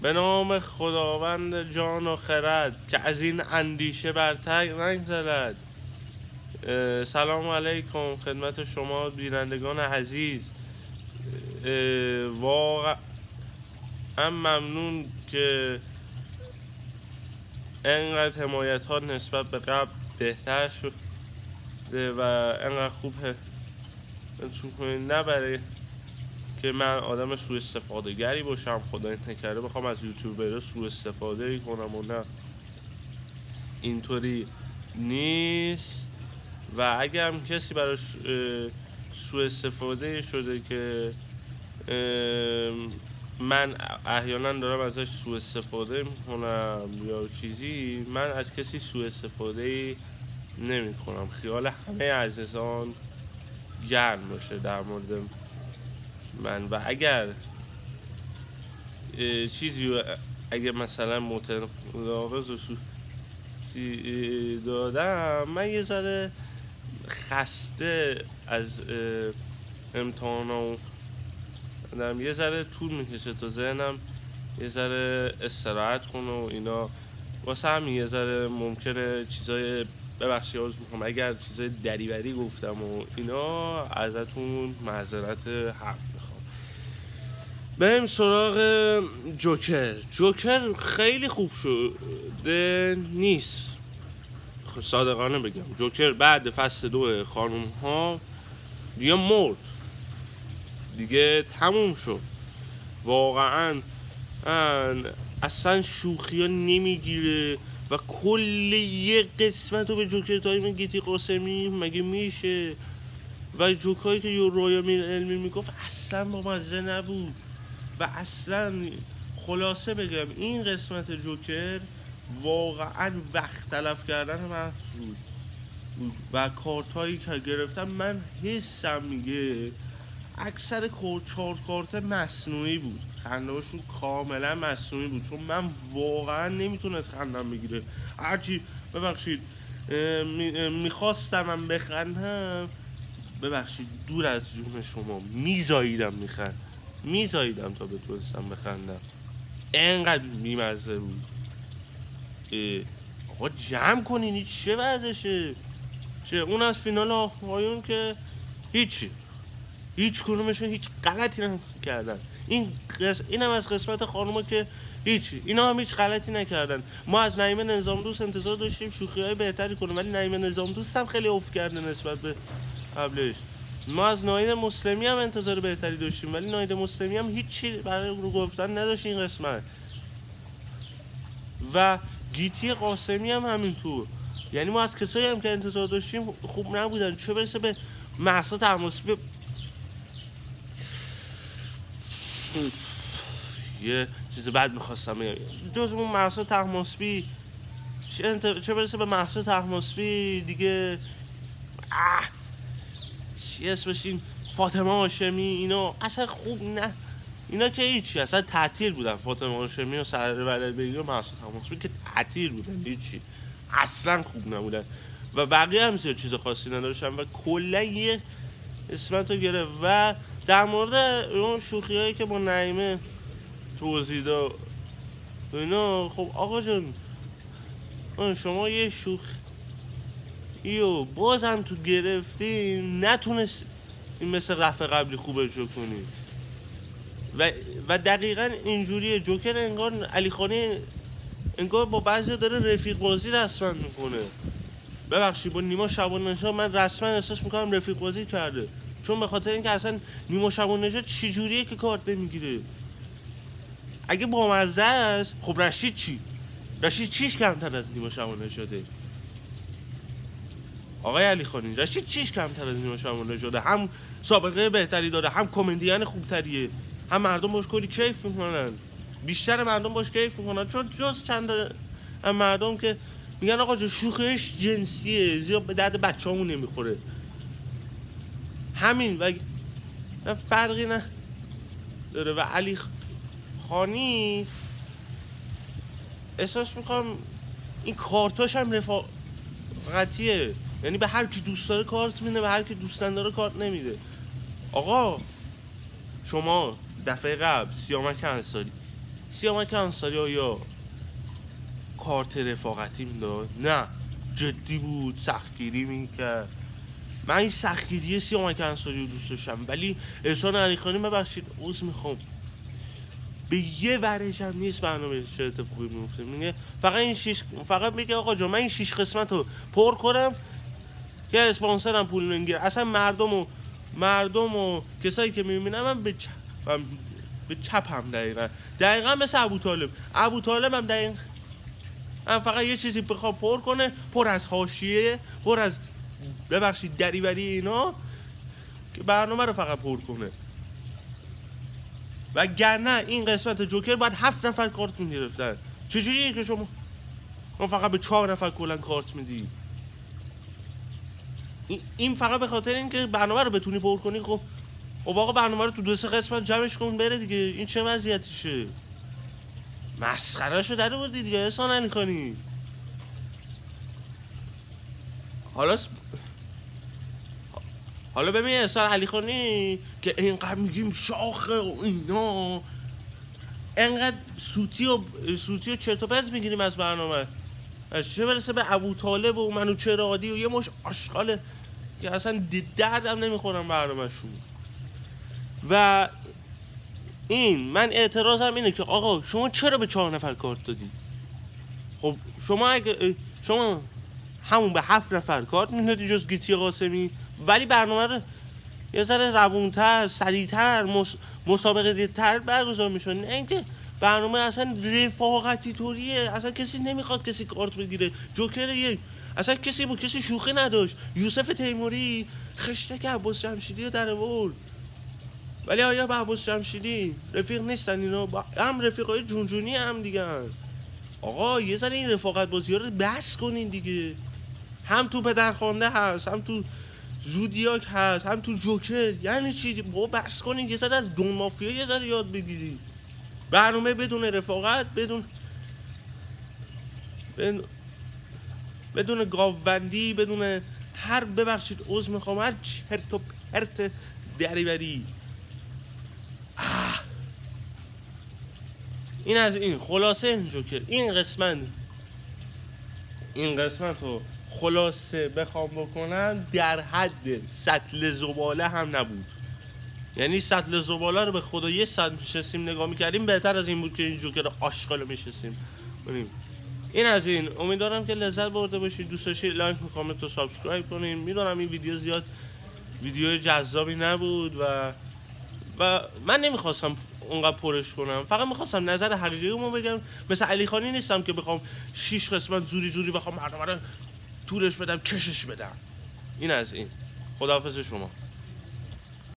به نام خداوند جان و خرد که از این اندیشه برتر نگذرد. سلام علیکم خدمت شما بینندگان عزیز. واقعا ممنون که انقدر حمایت ها نسبت به قبل بهتر شد و انقدر خوب نه برای که من آدم سوء استفاده گری باشم، خدای نکرده بخوام از یوتیوبرها سوء استفاده کنم و نه، اینطوری نیست. و اگه هم کسی براش سوء استفاده شده که من احیانا دارم ازش سوء استفاده میکنم یا چیزی، من از کسی سوء استفاده نمی کنم. خیال همه عزیزان گرم باشه در مورد من. و اگر چیزی اگه مثلا متناقض و دادم، من یه ذره خسته از امتحانم، یه ذره طول میکشه تا ذهنم یه ذره استراحت کنه و اینا، واسه همین یه ذره ممکنه چیزای ببخشید عذر میخوام اگر چیزای دریوری گفتم و اینا، ازتون معذرت حق میخوام. بریم سراغ جوکر. جوکر خیلی خوب شده نیست، صادقانه بگم. جوکر بعد فصل 2 خانوم ها دیگه مرد، دیگه تموم شد. واقعا اصلا شوخی ها نمیگیره و کل یه قسمت رو به جوکر تایم گیتی قاسمی مگه میشه؟ و جوکایی که یه رویا علمی میگفت اصلا با مزه نبود. و اصلا خلاصه بگم این قسمت جوکر واقعا وقت تلف کردن من بود و کارت هایی که گرفتم من حسم میگه اکثر 4 کارت مصنوعی بود، خندهاشون کاملا مصنوعی بود، چون من واقعا نمیتونست خندم بگیره. هرچی ببخشید میخواستم من بخندم، ببخشید دور از جون شما میزاییدم تا بتونستم بخندم، انقدر بیمزه بود. آقا جمع کنین، این چه وضعشه؟ اون از فینال آقایون که هیچ کدومشون هیچ غلطی نکردن. این هم از قسمت خانوما که اینا هم هیچ غلطی نکردن. ما از نعیمه نظام دوست انتظار داشتیم شوخی‌های بهتری کنه، ولی نعیمه نظام دوست هم خیلی افت کرده نسبت به قبلش. ما از ناهید مسلمی هم انتظار بهتری داشتیم، ولی ناهید مسلمی هم هیچی برای رو گفتن نداشت این قسمت. و گیتی قاسمی هم همینطور. یعنی ما از کسایی هم که انتظار داشتیم خوب نبودن، چه برسه به مهسا طهماسبی. یه چیز بد میخواستم بگم جز اون مهسا طهماسبی، چه برسه به مهسا طهماسبی دیگه، چی اسمش، این فاطمه هاشمی، اینا اصلا خوب نه، اینا که هیچی، اصلا تعطیل بودن. فاطمه هاشمی و سرور ولدبیگی و مهسا طهماسبی که تعطیل بودن، هیچی، اصلا خوب نبودن. و بقیه هم چیز خاصی نداشتن و کلا یه اسمت رو گرفت. و در مورد اون شوخی هایی که با نعیمه توضیح داد اینا، خب آقا جان شما یه شوخیو باز هم تو گرفتی، نتونست این مثل رفع قبلی خوبش رو کنی. و دقیقا اینجوریه جوکر، انگار علی خانی انگار با بعضی داره رفیق بازی رسما میکنه. ببخشید با نیما شبانه‌نژاد من رسما احساس میکنم رفیق بازی کرده، چون به خاطر اینکه اصلا نیما شبانه‌نژاد چجوریه که کارت نمیگیره؟ اگه بامزه است خب رشید چیش کمتر از نیما شبانه‌نژاده؟ آقای علی خانی رشید چیش کمتر از نیما شبانه‌نژاده؟ هم سابقه بهتری داره، هم کمدین خوبتریه، هم مردم باش کلی کیف میکنن، بیشتر مردم باش کیف میکنن، چون جز چند مردم که میگن آقا جو شوخیش جنسیه، زیاد به درد بچه‌مون نمیخوره، همین و فرقی نه داره. و علی خانی احساس میکنم این کارتاش هم رفاقتیه، یعنی به هر کی دوست داره کارت میده، به هر کی دوست نداره کارت نمیده. آقا شما دفعه قبل سیامک انصاری سیامک انصاری آیا کارت رفاقتیم داد؟ نه، جدی بود، سختگیری میکرد. من این سختگیری سیامک انصاری رو دوست داشتم، ولی احسان علیخانی ببخشید عذر میخوام، به یه ورش هم نیست برنامه چه اتفاقی میفته. میگه فقط میگه آقا جان من این 6 قسمت رو پر کنم که اسپانسرم پول نگیره. اصلا مردم و کسایی که میبینم من به چپم دقیقا مثل ابو طالب هم دقیقا هم فقط یه چیزی بخواد پر کنه، پر از حاشیه، پر از ببخشید دریوری اینا، که برنامه رو فقط پر کنه. و گرنه این قسمت جوکر باید 7 نفر کارت میگرفتن. چجوریه که شما فقط به 4 نفر کلا کارت میدی؟ این فقط به خاطر اینکه برنامه رو بتونی پر کنی. خب آقا برنامه رو تو 2-3 قسمت جمعش کن بره دیگه. این چه وضعیتشه؟ مسخرهشو در آوردی دیگه احسان علیخانی. حالا ببین احسان علیخانی که اینقدر میگیم شاخه و اینا، اینقدر سوتی و چرت و پرت میگیریم از برنامه، چه برسه به ابو طالب و منوچهرهادی و یه مش آشغاله که اصلا دردم نمیخورم برنامه‌شون. و من اعتراضم اینه که آقا شما چرا به 4 نفر کارت دادی؟ خب شما همون به 7 نفر کارت میدادی جز گیتی قاسمی، ولی برنامه رو یه ذره روونتر، سریعتر، مسابقه تر برگزار میشن. نه اینکه برنامه اصلا رفاقتی طوریه، اصلا کسی نمیخواد کسی کارت بگیره. جوکر اصلا کسی شوخی نداشت. یوسف تیموری خشتک عباس جمشیدی رو در آورد، ولی آیا با عباس جمشیدی رفیق نیستن اینا؟ هم رفیقای جونجونی هم دیگه. آقا یه ذره این رفاقت بازی ها رو بس کنین دیگه. هم تو پدرخوانده هست، هم تو زودیاک هست، هم تو جوکر. یعنی چی؟ بابا بس کنین یه ذره از دون مافیا یه ذره یاد بگیرید. برنامه بدون رفاقت، بدون گاوبندی، بدون هر ببخشید عذر میخوام هر چرت و پرت دریوری. این از این خلاصه این جوکر. این قسمت رو خلاصه بخوام بکنم در حد سطل زباله هم نبود. یعنی سطل زباله رو به خدا یه ساعت میشستیم نگاه میکردیم، بهتر از این بود که این جوکر آشغال رو میشستیم کنیم. این از این. امیدوارم که لذت برده باشید. دوست داشتید لایک و کامنت و سابسکرایب کنین. میدونم این ویدیو زیاد ویدیو جذابی نبود و من نمیخواستم اونقدر پرش کنم، فقط میخواستم نظر حقیقیمو بگم. مثل علیخانی نیستم که بخوام 6 قسمت زوری بخوام برنامه رو طولش بدم، کشش بدم. این از این. خداحافظ شما.